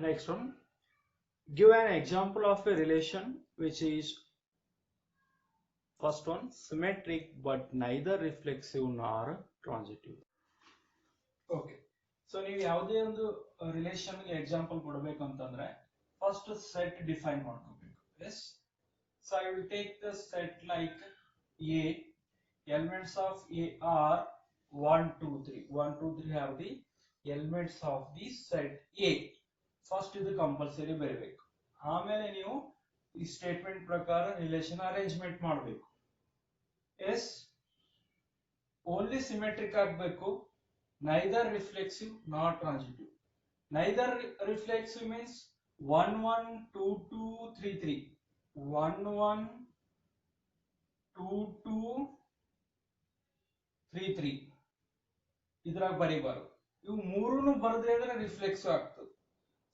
Next one, give an example of a relation which is first one symmetric but neither reflexive nor transitive. Okay, so ನೀವು ಯಾವುದೇ ಒಂದು relation ಗೆ example ಕೊಡಬೇಕು ಅಂತಂದ್ರೆ first set define ಮಾಡ್ಕೋಬೇಕು. Yes, so I will take the set like A. Elements of A are 1 2 3. 1 2 3 have the elements of the set A. First ಇದು compulsory ಬರಬೇಕು. ಆಮೇಲೆ ನೀವು ಈ ಸ್ಟೇಟ್ಮೆಂಟ್ ಪ್ರಕಾರ ರಿಲೇಷನ್ ಅರೇಂಜ್ಮೆಂಟ್ ಮಾಡಬೇಕು. ಎಸ್ ಓನ್ಲಿ ಸಿಮೆಟ್ರಿಕ್ ಆಗಬೇಕು, neither reflexive nor transitive. Neither reflexive means 1 1 2 2 3 3. 1 1 2 2 3 3 ಇದ್ರಾಗ ಬರಿಬಾರದು. ಇವು ಮೂರನ್ನು ಬರೆದ್ರೆ ಅಂದ್ರೆ ರಿಫ್ಲೆಕ್ಸಿವ್ ಆಗ್ತದೆ.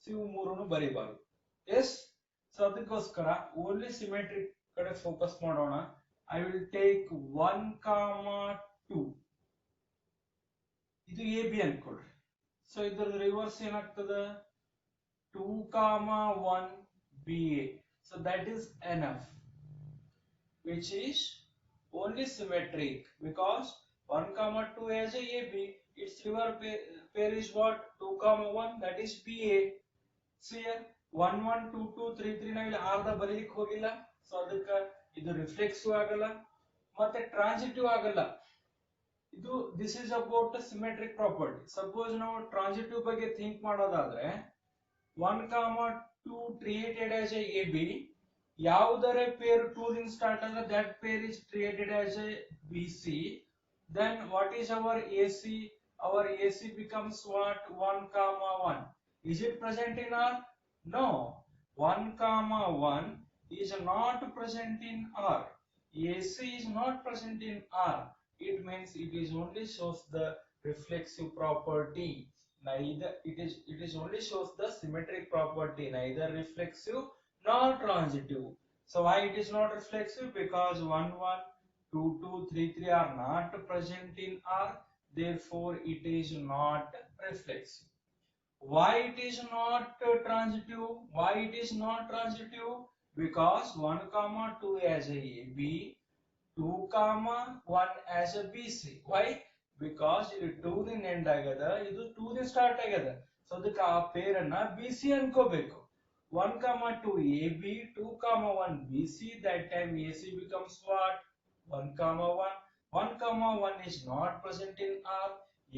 ಸೊ ಇವು ಮೂರನ್ನು ಬರಿಬಾರದು. ಎಸ್, ಸೊ ಅದಕ್ಕೋಸ್ಕರ ಓನ್ಲಿ ಸಿಮೆಟ್ರಿಕ್ ಕಡೆ ಫೋಕಸ್ ಮಾಡೋಣ. I will take 1 2. ಇದು ಎ ಬಿ ಅನ್ಕೊಳ್ರಿ. ಸೊ ಇದರ ರಿವರ್ಸ್ ಏನಾಗ್ತದೆ 2 1 B A. So that is enough, which is only symmetric because 1 2 has a AB. Its river pair is what 2 1, that is BA. So here 1 1 2 2 3 3 ನಾವಿಲ್ಲಿ ಆರ್ಧ ಬರೀಲಿಕ್ಕೆ ಹೋಗಿಲ್ಲ. So ಅದಕ್ಕೆ ಇದು reflexive ಆಗಲ್ಲ ಮತ್ತೆ ಟ್ರಾನ್ಸಿಟಿವ್ ಆಗಲ್ಲ. ಇದು this is about symmetric property. Suppose ನಾವು ಟ್ರಾನ್ಸಿಟಿವ್ ಬಗ್ಗೆ ಥಿಂಕ್ ಮಾಡೋದಾದ್ರೆ 1 2 created as a AB, ಯಾವುದರ ಪೇರ್ 2 ದಿಂದ ಸ್ಟಾರ್ಟ್ ಅಂದ್ರೆ that pair is created as a BC. Then what is our AC? Our AC becomes what 1 1. Is it present in R? No, 1 1 is not present in R. AC is not present in R. It means it is only shows the reflexive property. Neither it is only shows the symmetric property, neither reflexive nor transitive. So why it is not reflexive? Because 1 1 2 2 3 3 are not present in R, therefore it is not reflexive. Why it is not transitive? Why it is not transitive? Because 1 2 as a AB, 2 1 as a BC. Why? Because ಇದು 2 ದಿಂದ end ಆಗದ, ಇದು 2 ದಿಂದ start ಆಗದ. So ಅದಕ್ಕೆ ಆ peer ಅನ್ನ BC ಅನ್ಕೋಬೇಕು. 1 2 AB, 2 1 BC. That time AC becomes what 1 1. 1 1 is not present in R.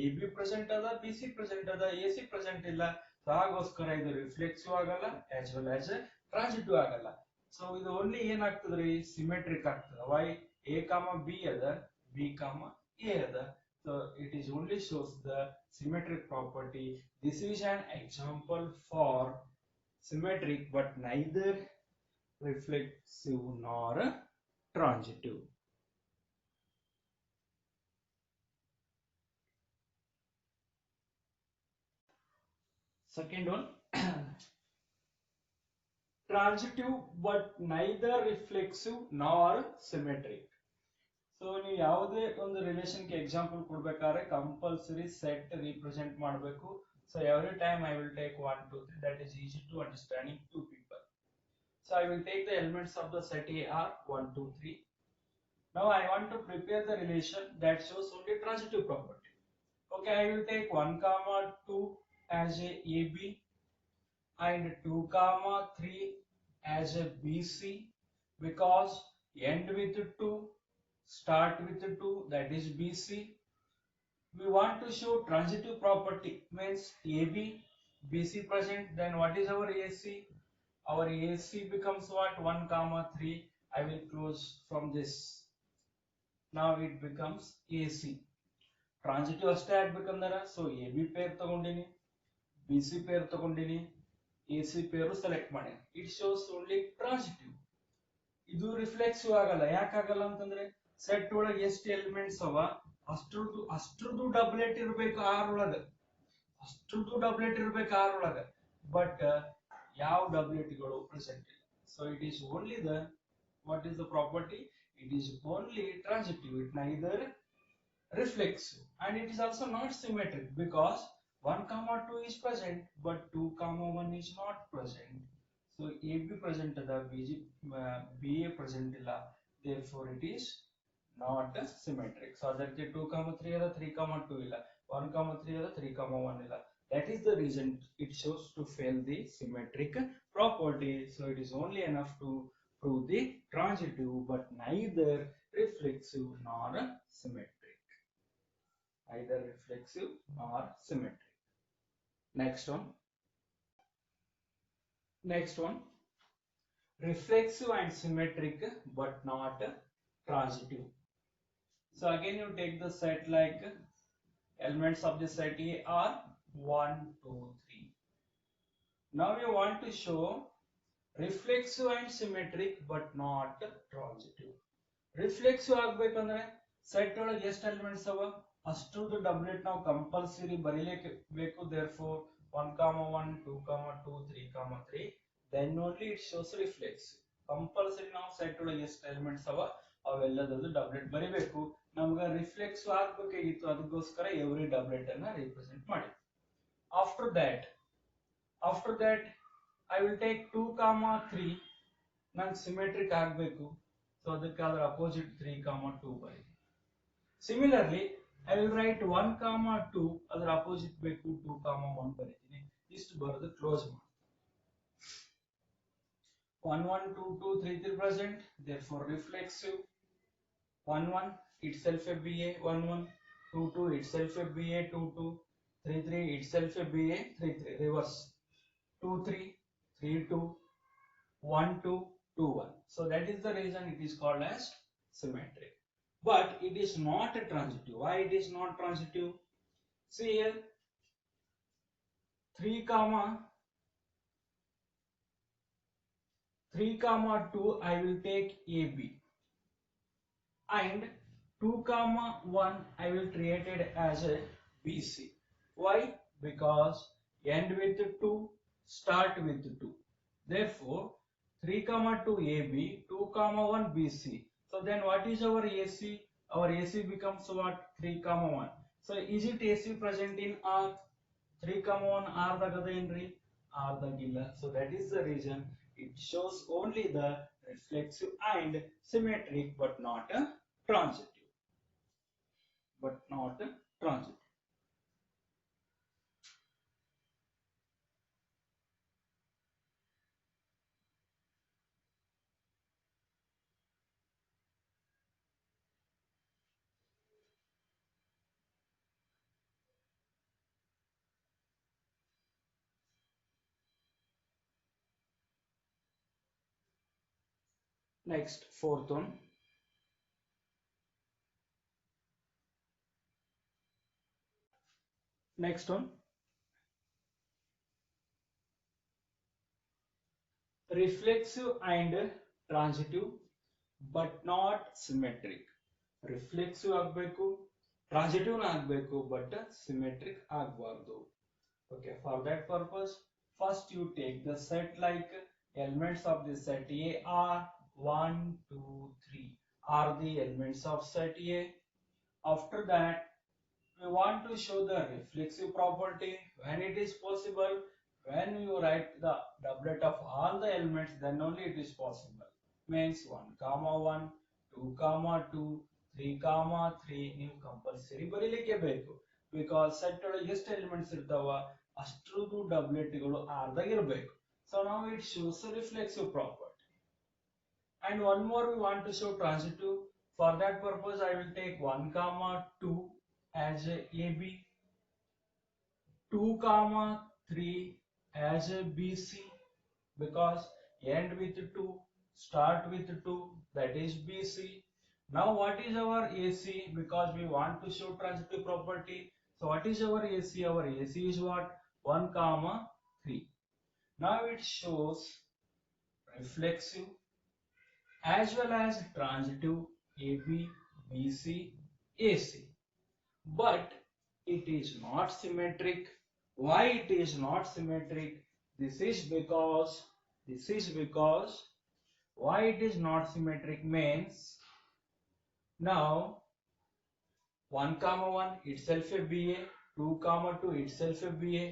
AB present ಅದ, BC present ಅದ, AC present ಇಲ್ಲ. ಸೊ ಹಾಗೋಸ್ಕರ ಇದು ರಿಫ್ಲೆಕ್ಸಿವ್ ಆಗಲ್ಲ as well as ಟ್ರಾನ್ಸಿಟಿವ್ ಆಗಲ್ಲ. ಸೊ ಇದು ಓನ್ಲಿ ಏನಾಗ್ತದ್ರಿ ಸಿಮೆಟ್ರಿಕ್ ಆಗ್ತದ. ವೈ A B ಅದ, B A ಅದ. So it is only shows the symmetric property. This is an example for symmetric but neither reflexive nor transitive. Second one, transitive but neither reflexive nor symmetric. So ನೀವು ಯಾವುದೇ ಒಂದು relation ಗೆ example ಕೊಡ್ಬೇಕಾದ್ರೆ compulsory set represent ಮಾಡಬೇಕು. So every time I will take 1 2 3. That is easy to understanding to people. So I will take the elements of the set A are 1 2 3. Now I want to prepare the relation that shows only transitive property. Okay, I will take 1 2 as a AB and 2 3 as a BC because end with 2, start with 2, that is BC. We want to show transitive property, means AB, BC present. Then what is our AC? Our AC becomes what 1 3. I will close from this. Now it becomes AC. Transitive ಅಷ್ಟೇ ಆಗ್ಬೇಕಂದ್ರೆ so AB peer ತಗೊಂಡಿನಿ, BC peer ತಗೊಂಡಿನಿ, AC ಪೇರು select ಮಾಡಿ. It shows only transitive. ಇದು reflexive ಆಗಲ್ಲ. ಯಾಕಾಗಲ್ಲ ಅಂತಂದ್ರೆ set ಒಳಗೆ ಎಷ್ಟು ಎಲಿಮೆಂಟ್ಸ್ ಅವ ಅಷ್ಟ್ರದ್ದು ಡಬ್ಲೆಟ್ ಇರಬೇಕು ಆರ್ ಒಳಗ, ಬಟ್ ಯಾವ ಡಬ್ಲೆಟ್ಗಳು ಪ್ರೆಸೆಂಟ್ ಇಲ್ಲ. So it is only the what is the property? It is only transitive, it neither reflexive, and it is also not symmetric because 1 comma 2 is present, but 2 comma 1 is not present. So AB present the BA present illa. Therefore it is not symmetric. So that 2 comma 3 or 3 comma 2 illa. 1 comma 3 or 3 comma 1 illa. That is the reason it shows to fail the symmetric property. So it is only enough to prove the transitive, but neither reflexive nor symmetric. Either reflexive or symmetric. Next one. Reflexive and symmetric but not transitive. So again you take the set like elements of the set A are 1, 2, 3. Now you want to show reflexive and symmetric but not transitive. Reflexive ಆಗಬೇಕಂದ್ರೆ set ಒಳಗೆ ಎಷ್ಟು elements ಅವ ಅಷ್ಟರದ್ದು ಡಬ್ಲೆಟ್ ನಾವು compulsory ಬರೀಲೇಬೇಕು. therefore 1 comma 1 2 comma 2 3 comma 3 then only it shows reflexive. Compulsory ನಾವು set ಒಳಗೆ ಎಷ್ಟು elements ಅವ ಅವೆಲ್ಲದರದ್ದು ಡಬ್ಲೆಟ್ ಬರೀಬೇಕು. ನಮಗೆ ರಿಫ್ಲೆಕ್ಸಿವ್ ಆಗಬೇಕಾಗಿತ್ತು, ಅದಕ್ಕೋಸ್ಕರ ಎವ್ರಿ ಡಬ್ಲೆಟ್ ಅನ್ನ ರಿಪ್ರೆಸೆಂಟ್ ಮಾಡಿ. after that I will take 2 comma 3 ನಂಗೆ ಸಿಮೆಟ್ರಿಕ್ ಆಗಬೇಕು. So ಅದಕ್ಕೆ ಅದರ ಅಪೋಸಿಟ್ 3 comma 2 ಬರೀ. Similarly I will write 1 comma 2 ಅದರ ಅಪೋಸಿಟ್ ಬೇಕು 2 comma 1 ಬರೀತೀನಿ. ಇಷ್ಟು ಬರೆದು ಕ್ಲೋಸ್ ಮಾಡಿ. 1 1 2 2 3 3 present, therefore reflexive. 1 1 itself a BA 1 1, 2 2 itself a BA 2 2, 3 3 itself a BA 3 3, reverse 2 3 3 2 1 2 2 1. So that is the reason it is called as symmetric. But it is not a transitive. Why it is not transitive? See here 3 comma 2 I will take AB and 2 comma 1 I will treat it as a BC. Why? Because end with 2, start with 2. Therefore 3 comma 2 AB, 2 comma 1 BC. So then what is our AC? Our AC becomes what? 3 comma 1. So is it AC present in R? 3 comma 1 R dagada inri? R dagilla. So that is the reason it shows only the reflexive and symmetric but not a transitive. Next, fourth one. Reflexive and transitive but not symmetric. Reflexive ಆಗಬೇಕು, transitive ಆಗಬೇಕು, but symmetric ಆಗಬಾರದು. Okay, for that purpose, first you take the set like elements of the set A are 1 2 3 are the elements of set A. After that we want to show the reflexive property. When it is possible, when you write the doublet of all the elements, then only it is possible. Means 1 comma 1 2 comma 2 3 comma 3 ನೀವು compulsory ಬರೀಲಿಕ್ಕೆ ಬೇಕು. Because set ಒಳಗೆ ಎಷ್ಟು elements ಇರ್ತಾವ ಅಷ್ಟರದ್ದು ಡಬ್ಲೆಟ್ಗಳು ಆರ್ದಾಗ ಇರಬೇಕು. So now it shows a reflexive property. And one more we want to show transitive. For that purpose I will take 1 comma 2 as a AB, 2 comma 3 as a BC, because end with 2, start with 2, that is BC. Now what is our AC? Because we want to show transitive property. So what is our AC? Our AC is what? 1 comma 3. Now it shows reflexive as well as transitive AB, BC, AC. But it is not symmetric. Why it is not symmetric? This is because why it is not symmetric means now 1 comma 1 itself a BA, 2 comma 2 itself a BA,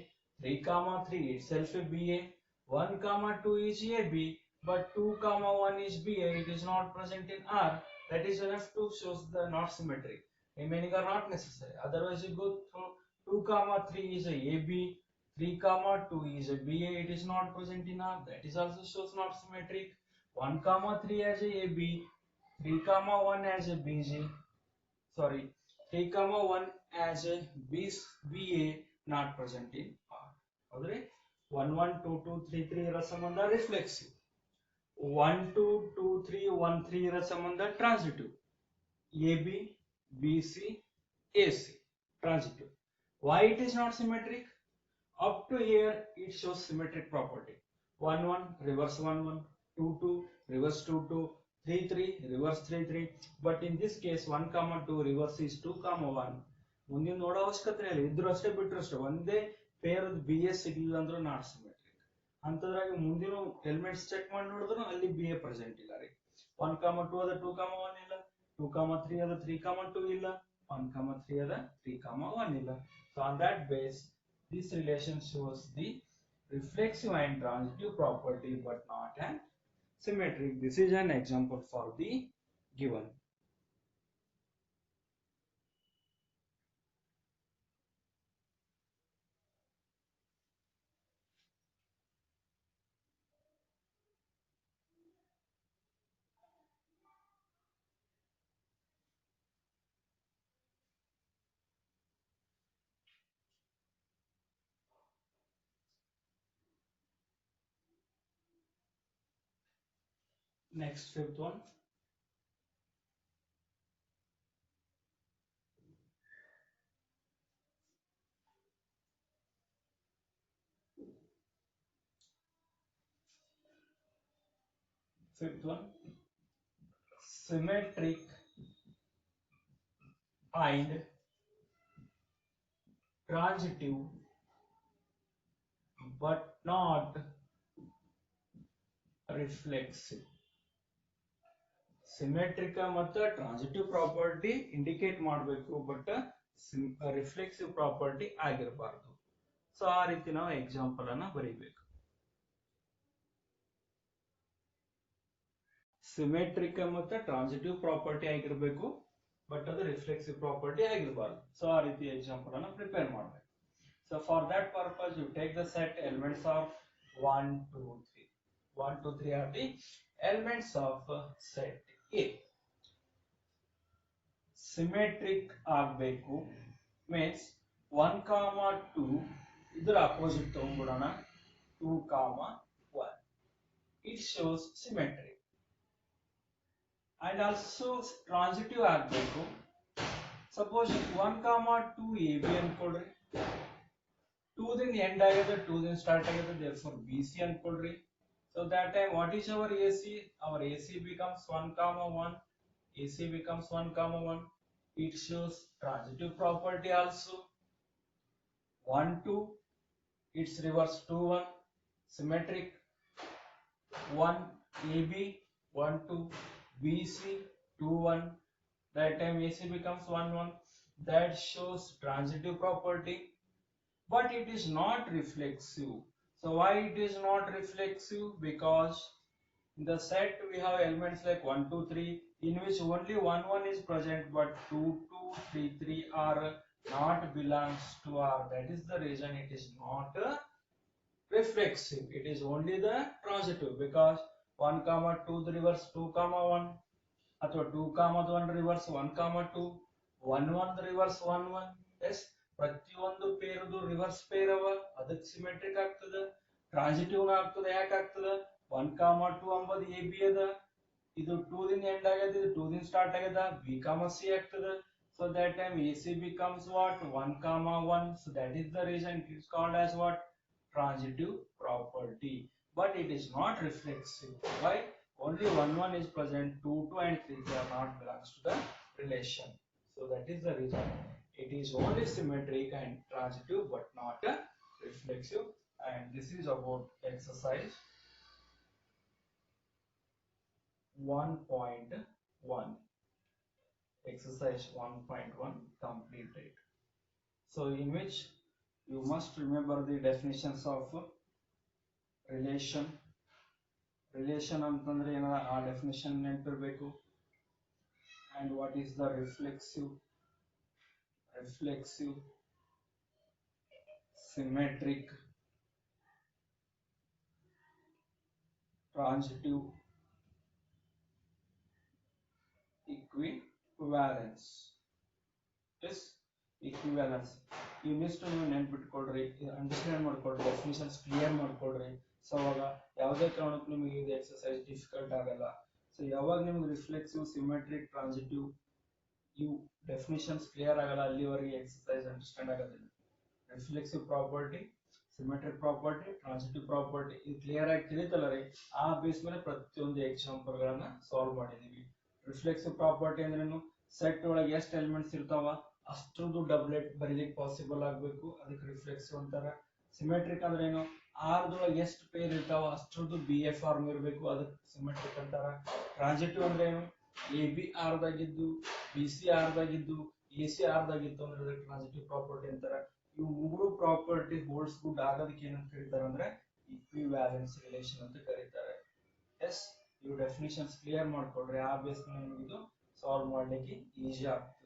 3 comma 3 itself a BA, 1 comma 2 is AB, but 2 comma 1 is BA, it is not present in R. That is enough to show the not symmetric. Remaining are not necessary. Otherwise you go through 2 comma 3 is a AB, 3 comma 2 is a BA, it is not present in R. That is also shows not symmetric. 1 comma 3 as a AB, 3 comma 1 as a BG, sorry, 3 comma 1 as a BA not present in R. ಹೌದ್ರಿ 1 1 2 2 3 3 ಇರೋ ಸಂಬಂಧ reflexive, 1 2 2 3 1 3 ಇರೋ ಸಂಬಂಧ transitive, AB BC AC transitive. Why it is not symmetric? Up to here it shows symmetric property. 1 1 reverse 1 1, 2 2 reverse 2 2, 3 3 reverse 3 3. But in this case 1 comma 2 reverse is 2 comma 1. ಮುಂದೆ ನೋಡೋ ಅವಶ್ಯಕತೆ ಇಲ್ಲ, ಇದ್ರು ಅಷ್ಟೇ ಬಿಟ್ಟರು ಅಷ್ಟೇ, ಒಂದೇ ಪೇರ್ BS ಸಿಗಲಿಲ್ಲ ಅಂದ್ರೂ ನಾಟ್ ಸಿಮೆಟ್ರಿಕ್. ಅಂತದ್ರಾಗ ಮುಂದಿನ ಎಲಿಮೆಂಟ್ಸ್ ಚೆಕ್ ಮಾಡಿ ನೋಡಿದ್ರು ಅಲ್ಲಿ BA ಪ್ರೆಸೆಂಟ್ ಇಲ್ಲ ರೀ. 1 comma 2 ಅದ 2 comma 1 ಇಲ್ಲ, 2 comma 3 ಅದ 3 comma 2 ಇಲ್ಲ, 1 comma 3 ಅದ 3 comma 1 ಇಲ್ಲ. So on that base this relation shows the reflexive and transitive property but not an symmetric. This is an example for the given. Next, fifth one. Fifth one, symmetric and transitive but not reflexive. Symmetric ಮತ್ತು transitive property indicate ಮಾಡಬೇಕು, but reflexive property ಆಗಿರಬಾರದು. So ಆ ರೀತಿ ನಾವು example ಅನ್ನ ಬರೀಬೇಕು. Symmetric ಮತ್ತು transitive property ಆಗಿರಬೇಕು, ಬಟ್ ಅದು ರಿಫ್ಲೆಕ್ಸಿವ್ ಪ್ರಾಪರ್ಟಿ ಆಗಿರಬಾರದು. ಸೊ ಆ ರೀತಿ ಎಕ್ಸಾಂಪಲ್ ಅನ್ನ ಪ್ರಿಪೇರ್ ಮಾಡಬೇಕು. So for that purpose you take the set elements of 1 2 3. 1 2 3 are the elements of set A. Symmetric ಆಗಬೇಕು means 1 comma 2 ಇದರ opposite ತಗೊಂಡ್ಬಿಡೋಣ, 2 comma 1. It shows symmetry. And also transitive ಆಗಬೇಕು. Suppose 1 comma 2 AB ಅನ್ಕೊಳ್ರಿ, 2 ದಿಂದ end ಆಗಿದೆ, 2 ದಿಂದ start ಆಗಿದೆ, therefore BC ಅನ್ಕೊಳ್ರಿ. So that time what is our AC? Our AC becomes 1 comma 1. AC becomes 1 comma 1. It shows transitive property also. 1 2 its reverse 2 1, symmetric. 1 AB 1 2, BC 2 1. That time AC becomes 1 1. That shows transitive property, but it is not reflexive. So why it is not reflexive? Because in the set we have elements like 1 2 3 in which only 1 1 is present, but 2 2 3 3 are not belongs to R. That is the reason it is not reflexive. It is only the transitive, because 1 comma 2 the reverse 2 comma 1, ಅಥವಾ 2 comma 1 reverse 1 comma 2, 1 1 the reverse 1 1. Yes, ಪ್ರತಿಯೊಂದು ಪೇರ್ದು reverse peer ಅವ, ಅದಕ್ಕೆ symmetric ಆಗ್ತದೆ, transitive ಆಗ್ತದೆ. ಯಾಕೆ ಆಗ್ತದೆ? 1 comma 2 ಅಂಬದು AB ಅದ, ಇದು 2 ದಿಂದ ಎಂಡ್ ಆಗ್ಯದ, ಇದು 2 ದಿಂದ ಸ್ಟಾರ್ಟ್ ಆಗ್ಯದ, B comma C ಆಗ್ತದೆ. So that time AC becomes what? 1 comma 1. So that is the reason it is called as what? Transitive property. But it is not reflexive. Why? Only 1 1 is present, 2 2 and 3 3 are not belongs to the relation. So that is the reason it is only symmetric and transitive but not reflexive. And this is about exercise 1.1. Exercise 1.1 completed. So in which you must remember the definitions of relation. Relation ಅಂತಂದ್ರೆ ಏನ ಆ definition ನೆನಪಿರಬೇಕು. And what is the reflexive, symmetric, transitive, equivalence. Yes, equivalence. ಇವಿಷ್ಟು ನೀವು ನೆನ್ಪಿಟ್ಕೊಳ್ರಿ, understand ಮಾಡ್ಕೊಳ್ರಿ, definitions clear ಮಾಡ್ಕೊಳ್ರಿ. So ಅವಾಗ ಯಾವುದೇ ಕಾರಣಕ್ಕೂ ನಿಮಗೆ ಇದು ಎಕ್ಸರ್ಸೈಸ್ ಡಿಫಿಕಲ್ಟ್ ಆಗಲ್ಲ. ಸೊ ಯಾವಾಗ ನಿಮ್ಗೆ ರಿಫ್ಲೆಕ್ಸಿವ್, ಸಿಮೆಟ್ರಿಕ್, ಟ್ರಾನ್ಸಿಟಿವ್ ಇವು ಡೆಫಿನಿಷನ್ಸ್ ಕ್ಲಿಯರ್ ಆಗಲ್ಲ ಅಲ್ಲಿವರೆಗೆ ಎಕ್ಸರ್ಸೈಸ್ ಅಂಡರ್ಸ್ಟ್ಯಾಂಡ್ ಆಗೋದಿಲ್ಲ. Reflexive property, symmetric property, transitive property ಇದು ಕ್ಲಿಯರ್ ಆಗಿ ತಿಳಿತಲ್ಲ ರೀ, ಆ ಬೇಸ್ ಮೇಲೆ ಪ್ರತಿಯೊಂದು ಎಕ್ಸಾಂಪಲ್ ಗಳನ್ನ ಸಾಲ್ವ್ ಮಾಡಿದೀವಿ. ರಿಫ್ಲೆಕ್ಸಿವ್ ಪ್ರಾಪರ್ಟಿ ಅಂದ್ರೇನು, ಸೆಟ್ ಒಳಗೆ ಎಷ್ಟು ಎಲಿಮೆಂಟ್ಸ್ ಇರ್ತಾವ ಅಷ್ಟರದ್ದು ಡಬ್ಲೆಟ್ ಬರೀಲಿಕ್ಕೆ ಪಾಸಿಬಲ್ ಆಗ್ಬೇಕು, ಅದಕ್ಕೆ ರಿಫ್ಲೆಕ್ಸಿವ್ ಅಂತಾರ. ಸಿಮೆಟ್ರಿಕ್ ಅಂದ್ರೆ ಏನು, ಆರ್ದೊಳಗೆ ಎಷ್ಟು ಪೇರ್ ಇರ್ತಾವ ಅಷ್ಟರದ್ದು ಬಿ ಎ ಫಾರ್ಮ್ ಇರಬೇಕು, ಅದಕ್ಕೆ ಸಿಮೆಟ್ರಿಕ್ ಅಂತಾರ. ಟ್ರಾನ್ಸಿಟಿವ್ ಅಂದ್ರೆ ಏನು, ಎ ಬಿ ಆರ್ ದಾಗಿದ್ದು, ಬಿ ಸಿ ಆರ್ ದಾಗಿದ್ದು, ಎ ಸಿ ಆರ್ ದಾಗಿತ್ತು ಅಂದ್ರೆ ಅದಕ್ಕೆ ಟ್ರಾನ್ಸಿಟಿವ್ ಪ್ರಾಪರ್ಟಿ ಅಂತಾರ. ಇವು ಮೂರು ಪ್ರಾಪರ್ಟಿ ಹೋಲ್ಡ್ಸ್ ಗುಡ್ ಆಗೋದಕ್ಕೆ ಏನಂತ ಕರೀತಾರೆ ಅಂದ್ರೆ ಇಕ್ವಿವ್ಯಾಲೆನ್ಸ್ ರಿಲೇಷನ್ ಅಂತ ಕರೀತಾರೆ. ಎಸ್, ಇವು ಡೆಫಿನಿಷನ್ಸ್ ಕ್ಲಿಯರ್ ಮಾಡ್ಕೊಳ್ರಿ, ಆ ಬೇಸ್ ಮೇಲೆ ನಿಮಗೆ ಇದು ಸಾಲ್ವ್ ಮಾಡ್ಲಿಕ್ಕೆ ಈಜಿ ಆಗ್ತದೆ.